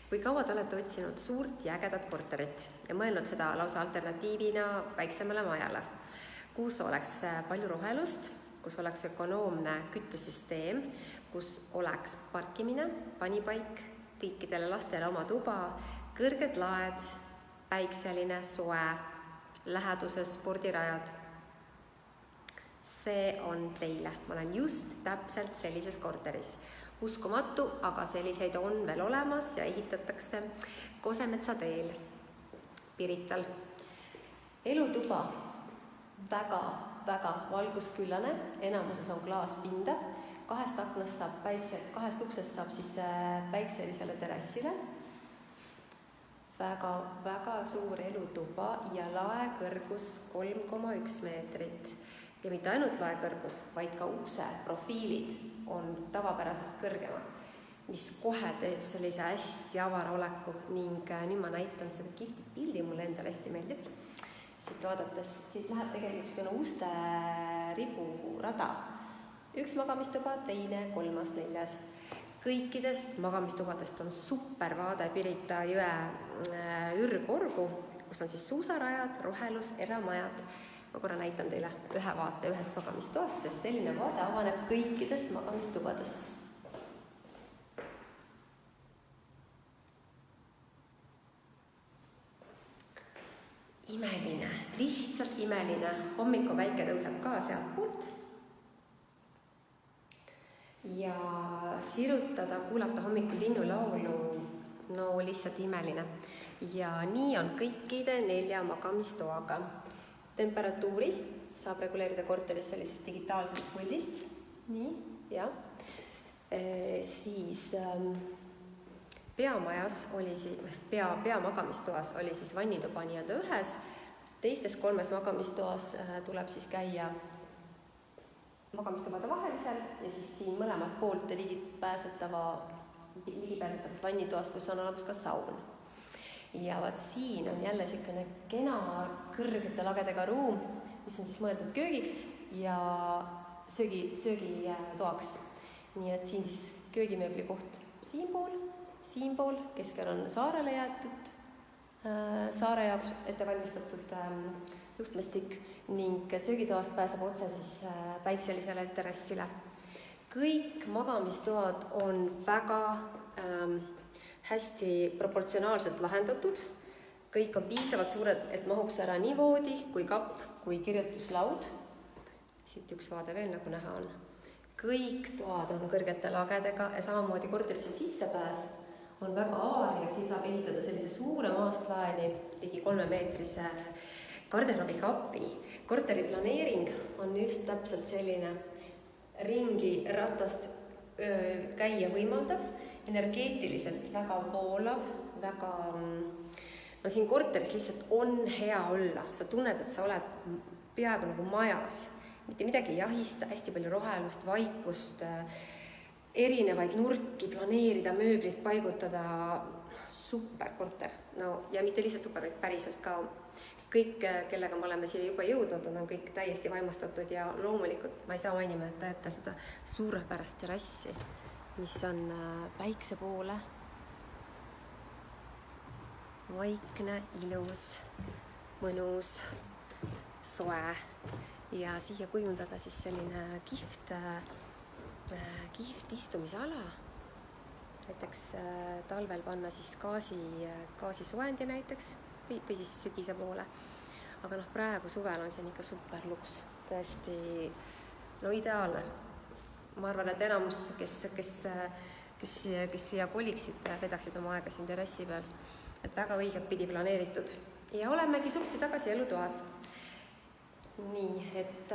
Kui kaua te olete otsinud suurt ja ägedat korterit ja mõelnud seda lausa alternatiivina väiksemale majale, kus oleks palju rohelust, kus oleks ökonoomne küttesüsteem, kus oleks parkimine, panipaik, kõikidele lastele oma tuba, kõrged laed, päikseline, soe, läheduses spordirajad. See on teile. Ma olen just täpselt sellises korteris. Uskumatu, aga selliseid on veel olemas ja ehitatakse Kosemetsa teel Pirital. Elutuba väga valgusküllane, enamuses on klaaspinda, kahest uksest saab siis päikselisele terrassile. Väga suur elutuba ja laekõrgus 3,1 meetrit. Ja mitte ainult laekõrgus, vaid ka ukse profiilid on tavapärasest kõrgema, mis kohe teeb sellise hästi avara oleku ning nüüd ma näitan seda kihvti pildi, mulle endale hästi meeldib. Siit vaadates, siit läheb tegelikult uste riburada. Üks magamistuba, teine, kolmas, neljas. Kõikidest magamistubadest on super vaade Pirita jõe ürgorgu, kus on siis suusarajad, rohelus, eramajad. Ma korra näitan teile ühe vaate ühest magamistoast, sest selline vaade avaneb kõikidest magamistubadest. Imeline, lihtsalt imeline. Hommiku päike tõuseb ka sealt poolt. Ja sirutada, kuulata hommikul linnulaulu, no lihtsalt imeline. Ja nii on kõikide 4 magamistoaga. Temperatuuri saab reguleerida korteris sellisest digitaalsest puldist. Nii, ja. Siis peamajas oli peamagamistoas oli siis vannituba nii-öelda ühes. Teistes 3 magamistoas tuleb siis käia magamistubade vahelisel ja siis siin mõlemat poolt ligipääsetavas vannitoas, kus on olemas ka saun. Ja vaat siin on jälle selline kena kõrgete lagedega ruum, mis on siis mõeldud köögiks ja söögitoaks. Nii et siin siis köögimööbli koht siinpool, keskel on saarele jäetud, saare jaoks ettevalmistatud juhtmestik ning söögitoast pääseb otse siis päikselisele terrassile. Kõik magamistoad on väga hästi proportsionaalselt lahendatud. Kõik on piisavalt suured, et mahuks ära nii voodi kui kapp kui kirjutuslaud. Siit üks vaade veel nagu näha on. Kõik toad on kõrgete lagedega ja samamoodi korterisse sissepääs on väga avar ja siin saab ehitada sellise suure maastlaeni ligi 3-meetrise garderobikapi. Korteri planeering on just täpselt selline ringi ratast käia võimaldav, energeetiliselt väga voolav, no siin korteris lihtsalt on hea olla. Sa tunned, et sa oled peaaegu nagu majas. Mitte midagi ei jahista, hästi palju rohelust, vaikust, erinevaid nurki planeerida, mööblit paigutada. Super korter. No, ja mitte lihtsalt super, vaid päriselt ka. Kõik, kellega me oleme siia juba jõudnud, on kõik täiesti vaimustatud ja loomulikult ma ei saa mainimata jätta seda suurepärast terrassi, mis on päikse poole. Vaikne, ilus, mõnus, soe ja siia kujundada siis selline kihvt istumisala. Näiteks talvel panna siis gaasisoendi näiteks või siis sügise poole. Aga praegu suvel on siin ikka super luks. Tõesti, no ideaalne. Ma arvan, et enamus, kes siia koliksid, vedaksid oma aega siin terrassi peal. Et väga õiget pidi planeeritud. Ja olemegi supsti tagasi elutoas. Nii, et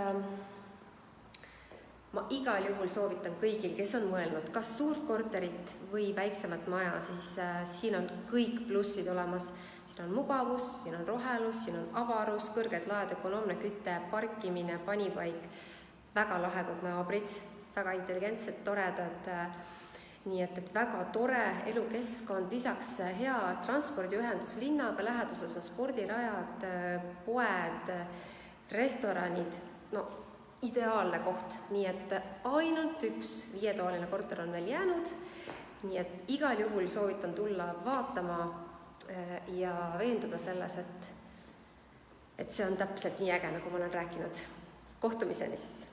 ma igal juhul soovitan kõigil, kes on mõelnud, kas suurt korterit või väiksemat maja, siis siin on kõik plussid olemas. Siin on mugavus, siin on rohelus, siin on avarus, kõrged laed, ökonoomne küte, parkimine, panipaik, väga lahedad naabrid, väga intelligentsed, toredad. Nii et väga tore elukeskkond, lisaks hea transpordiühendus linnaga, läheduses on spordirajad, poed, restoranid, no ideaalne koht. Nii et ainult üks 5-toaline korter on veel jäänud nii et igal juhul soovitan tulla vaatama ja veenduda selles, et see on täpselt nii äge, nagu ma olen rääkinud. Kohtumiseni siis!